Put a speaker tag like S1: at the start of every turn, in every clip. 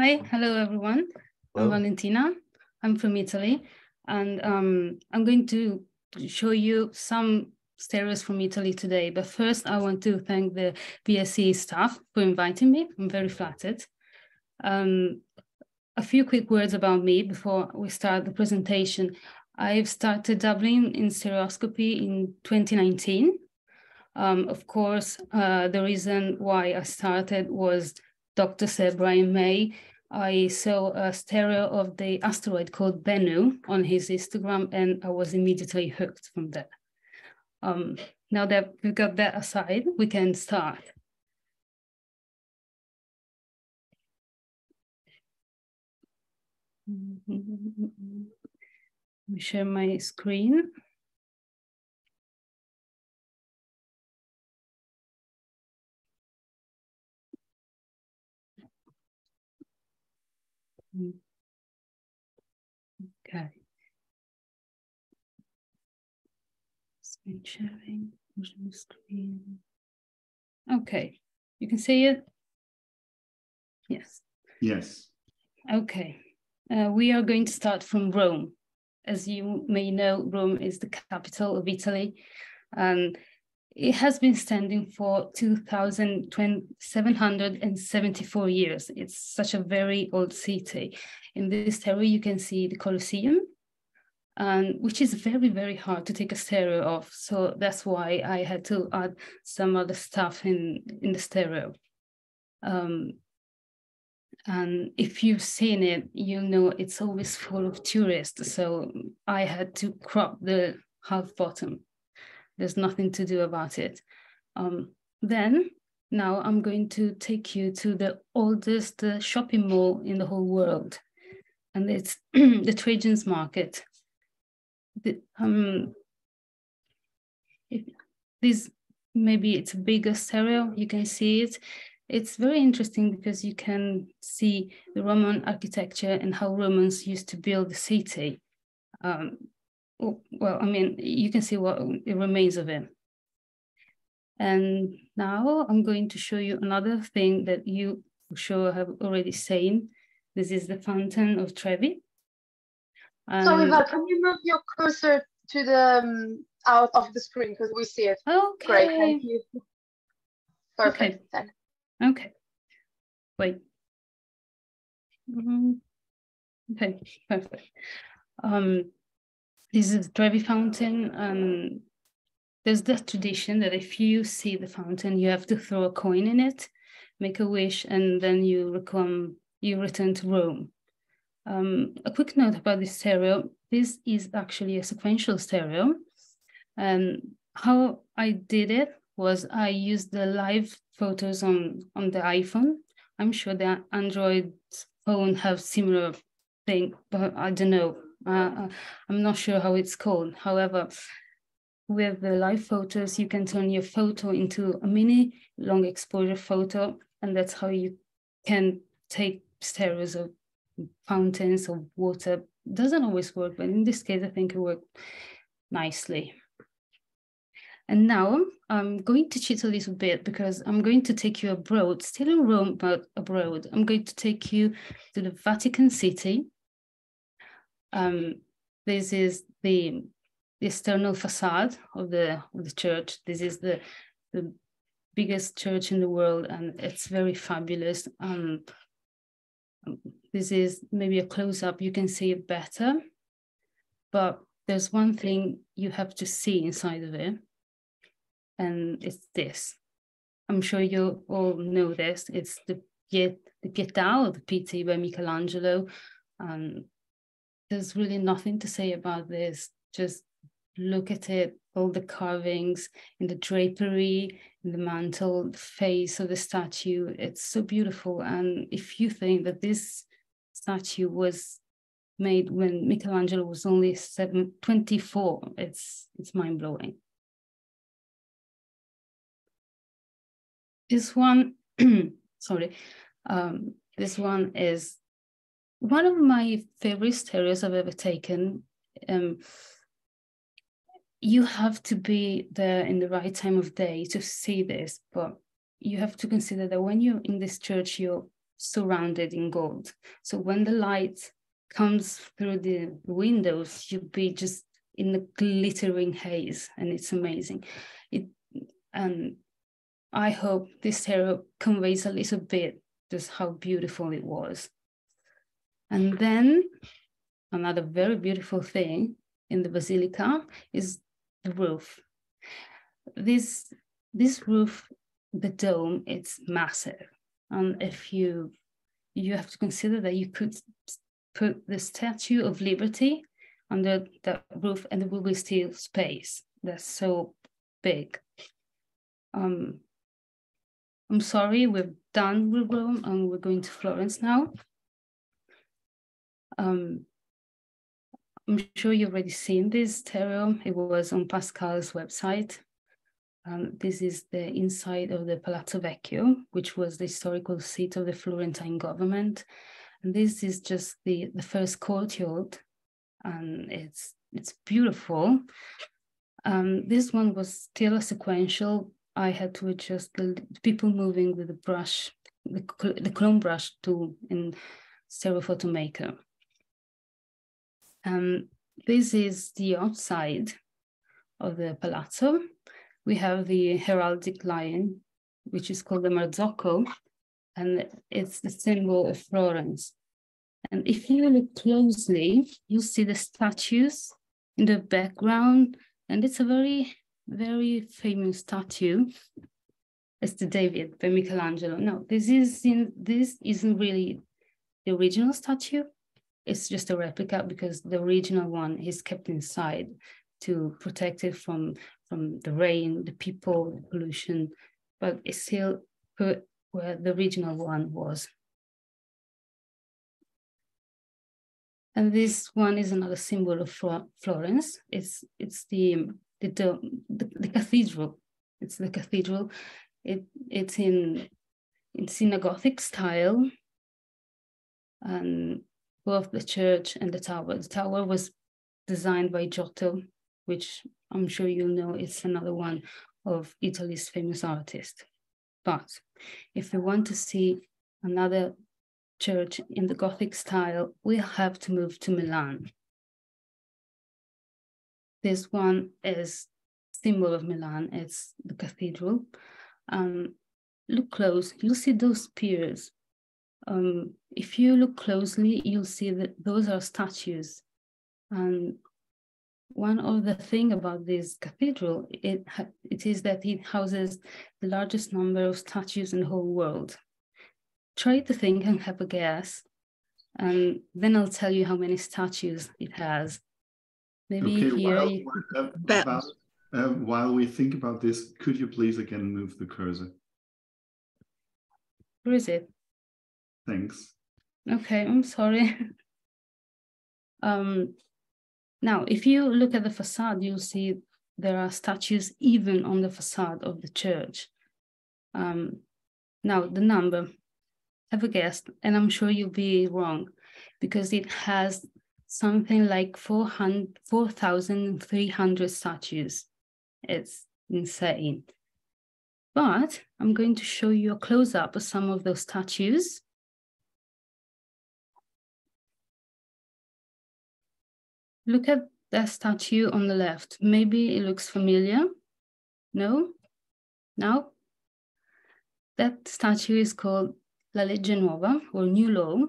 S1: Hi, hello everyone.
S2: Hello.
S1: I'm Valentina. I'm from Italy, and I'm going to show you some stereos from Italy today. But first, I want to thank the VSE staff for inviting me. I'm very flattered. A few quick words about me before we start the presentation. I've started dabbling in stereoscopy in 2019. Of course, the reason why I started was Dr. Sir Brian May. I saw a stereo of the asteroid called Bennu on his Instagram, and I was immediately hooked from there. Now that we've got that aside, we can start. Let me share my screen. Okay. Screen sharing, screen. Okay, you can see it? Yes.
S2: Yes.
S1: Okay. We are going to start from Rome. As you may know, Rome is the capital of Italy, and it has been standing for 2,774 years. It's such a very old city. In this stereo, you can see the Colosseum, which is very, very hard to take a stereo of. So that's why I had to add some other stuff in the stereo. And if you've seen it, you'll know it's always full of tourists. So I had to crop the half bottom. There's nothing to do about it. Now I'm going to take you to the oldest shopping mall in the whole world. And it's the Trajan's Market. Maybe it's a bigger stereo, you can see it. It's very interesting because you can see the Roman architecture and how Romans used to build the city. Well, I mean, you can see what it remains of it. And now I'm going to show you another thing that you for sure have already seen. This is the Fountain of Trevi.
S3: Sorry, Val, can you move your cursor to the out of the screen because we see it?
S1: Okay.
S3: Great, thank you. Perfect.
S1: Okay. Okay. Wait. Okay, perfect. This is Trevi Fountain, and there's that tradition that if you see the fountain, you have to throw a coin in it, make a wish, and then you return to Rome. A quick note about this stereo: this is actually a sequential stereo, and how I did it was I used the live photos on the iPhone. I'm sure the Android phone have similar thing, but I don't know. I'm not sure how it's called. However, with the live photos, you can turn your photo into a mini long exposure photo, and that's how you can take stereos of fountains of water. It doesn't always work, but in this case, I think it worked nicely. And now I'm going to cheat a little bit because I'm going to take you abroad, still in Rome, but abroad. I'm going to take you to the Vatican City. This is the external facade of the church. This is the biggest church in the world, and it's very fabulous. This is maybe a close-up, you can see it better, but there's one thing you have to see inside of it, and it's this. I'm sure you all know this. It's the Pietà, or the Piety by Michelangelo. There's really nothing to say about this. Just look at it, all the carvings in the drapery, in the mantle, the face of the statue. It's so beautiful. And if you think that this statue was made when Michelangelo was only 24, it's mind-blowing. This one, sorry, this one is one of my favorite stereos I've ever taken. You have to be there in the right time of day to see this, but you have to consider that when you're in this church, you're surrounded in gold. So when the light comes through the windows, you'll be just in a glittering haze, and it's amazing. And I hope this tarot conveys a little bit just how beautiful it was. And then another very beautiful thing in the basilica is the roof. This roof, the dome, it's massive. And if you have to consider that you could put the Statue of Liberty under the roof and there will be still space. That's so big. I'm sorry, we're done with Rome and we're going to Florence now. I'm sure you've already seen this tarot. It was on Pascal's website. This is the inside of the Palazzo Vecchio, which was the historical seat of the Florentine government. And this is just the first courtyard, and it's beautiful. This one was still a sequential. I had to adjust the people moving with the brush, the clone brush tool in Stereophoto Maker. This is the outside of the palazzo. We have the heraldic lion, which is called the Marzocco, and it's the symbol of Florence. And if you look closely, you'll see the statues in the background, and it's a very, very famous statue. It's the David by Michelangelo. No, this isn't really the original statue. It's just a replica because the original one is kept inside to protect it from the rain, the people, the pollution, but it's still put where the original one was. And this one is another symbol of Florence. It's the cathedral. It's the cathedral. It's in a Gothic style, and both the church and the tower. The tower was designed by Giotto, which I'm sure you know is another one of Italy's famous artists. But if you want to see another church in the Gothic style, we have to move to Milan. This one is symbol of Milan. It's the cathedral. Look close, you'll see those piers. If you look closely, you'll see that those are statues. And one of the things about this cathedral, it is that it houses the largest number of statues in the whole world. Try to think and have a guess, and then I'll tell you how many statues it has. Maybe
S2: okay,
S1: here.
S2: While we think about this, could you please again move the cursor?
S1: Where is it?
S2: Thanks.
S1: Okay, I'm sorry. Now, if you look at the facade, you'll see there are statues even on the facade of the church. Now, the number, have a guess, and I'm sure you'll be wrong, because it has something like 4,300 statues. It's insane. But I'm going to show you a close-up of some of those statues. Look at that statue on the left. Maybe it looks familiar. No? No? That statue is called La Legge Nuova, or New Law.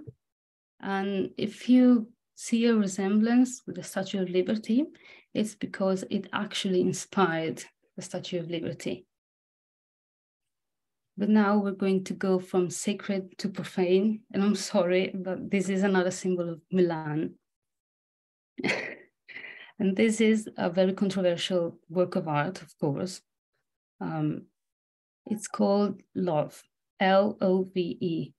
S1: And if you see a resemblance with the Statue of Liberty, it's because it actually inspired the Statue of Liberty. But now we're going to go from sacred to profane. And I'm sorry, but this is another symbol of Milan. And this is a very controversial work of art, of course. It's called Love, L-O-V-E,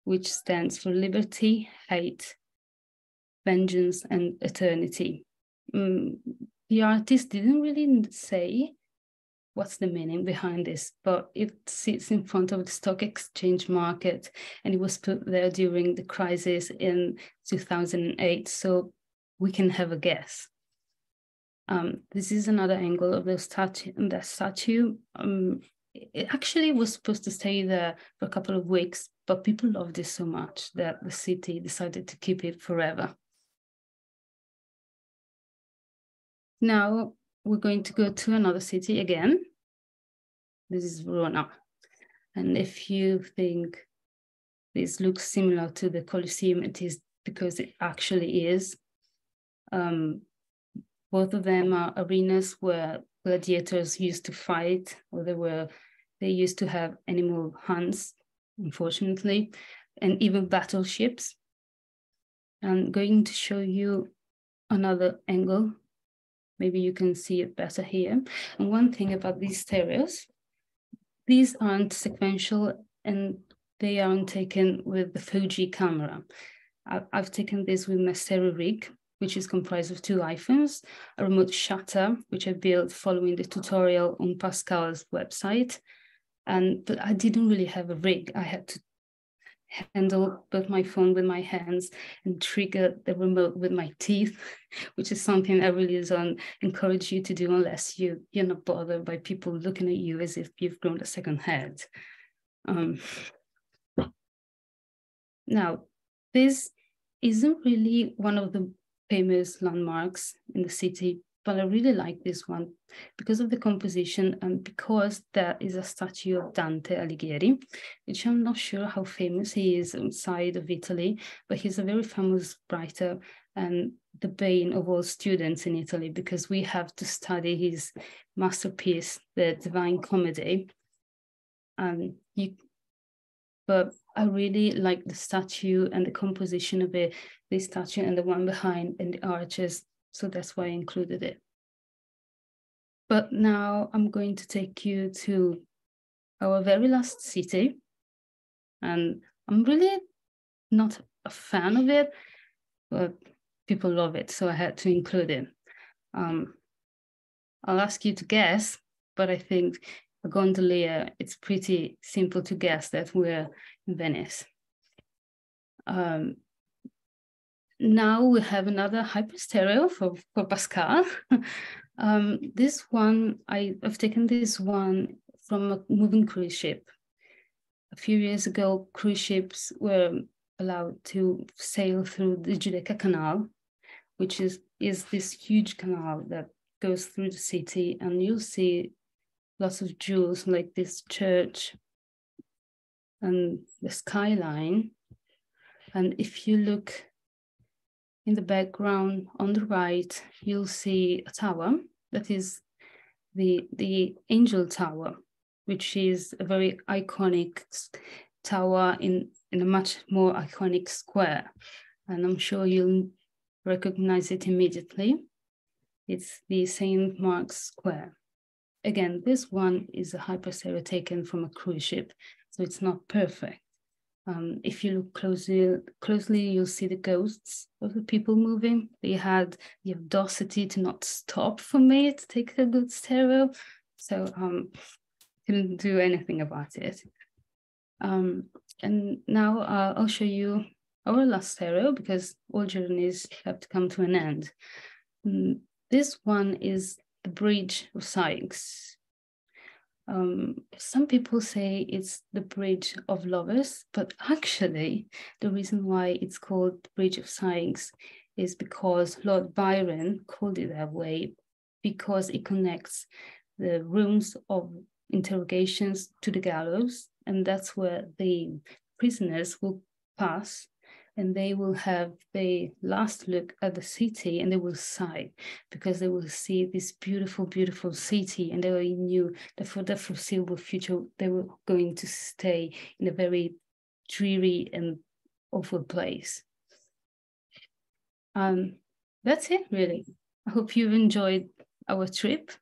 S1: which stands for liberty, hate, vengeance, and eternity. The artist didn't really say what's the meaning behind this, but it sits in front of the stock exchange market, and it was put there during the crisis in 2008. So we can have a guess. This is another angle of the statue. It actually was supposed to stay there for a couple of weeks, but people loved it so much that the city decided to keep it forever. Now we're going to go to another city again. This is Verona. And if you think this looks similar to the Colosseum, it is because it actually is. Both of them are arenas where gladiators used to fight, or they used to have animal hunts, unfortunately, and even battleships. I'm going to show you another angle. Maybe you can see it better here. And one thing about these stereos, these aren't sequential and they aren't taken with the Fuji camera. I've taken this with my stereo rig, which is comprised of 2 iPhones, a remote shutter, which I built following the tutorial on Pascal's website. But I didn't really have a rig. I had to handle both my phone with my hands and trigger the remote with my teeth, which is something I really don't encourage you to do unless you're not bothered by people looking at you as if you've grown a second head. Now, this isn't really one of the famous landmarks in the city, but I really like this one because of the composition and because there is a statue of Dante Alighieri, which I'm not sure how famous he is outside of Italy, but he's a very famous writer and the bane of all students in Italy because we have to study his masterpiece, the Divine Comedy. But I really like the statue and the composition of it, the statue and the one behind and the arches. So that's why I included it. But now I'm going to take you to our very last city. And I'm really not a fan of it, but people love it. So I had to include it. I'll ask you to guess, but I think a gondolier, it's pretty simple to guess that we're in Venice. Now we have another hyperstereo for Pascal. This one, I've taken this one from a moving cruise ship. A few years ago, cruise ships were allowed to sail through the Giudecca Canal, which is this huge canal that goes through the city, and you'll see lots of jewels like this church and the skyline. And if you look in the background on the right, you'll see a tower that is the Angel Tower, which is a very iconic tower in a much more iconic square. And I'm sure you'll recognize it immediately. It's the St. Mark's Square. Again, this one is a hyperstereo taken from a cruise ship, so it's not perfect. If you look closely, you'll see the ghosts of the people moving. They had the audacity to not stop for me to take a good stereo, so couldn't do anything about it. And now I'll show you our last stereo because all journeys have to come to an end. This one is the Bridge of Sighs. Some people say it's the Bridge of Lovers, but actually the reason why it's called the Bridge of Sighs is because Lord Byron called it that way because it connects the rooms of interrogations to the gallows, and that's where the prisoners will pass and they will have the last look at the city and they will sigh because they will see this beautiful, beautiful city, and they knew that for the foreseeable future, they were going to stay in a very dreary and awful place. That's it, really. I hope you've enjoyed our trip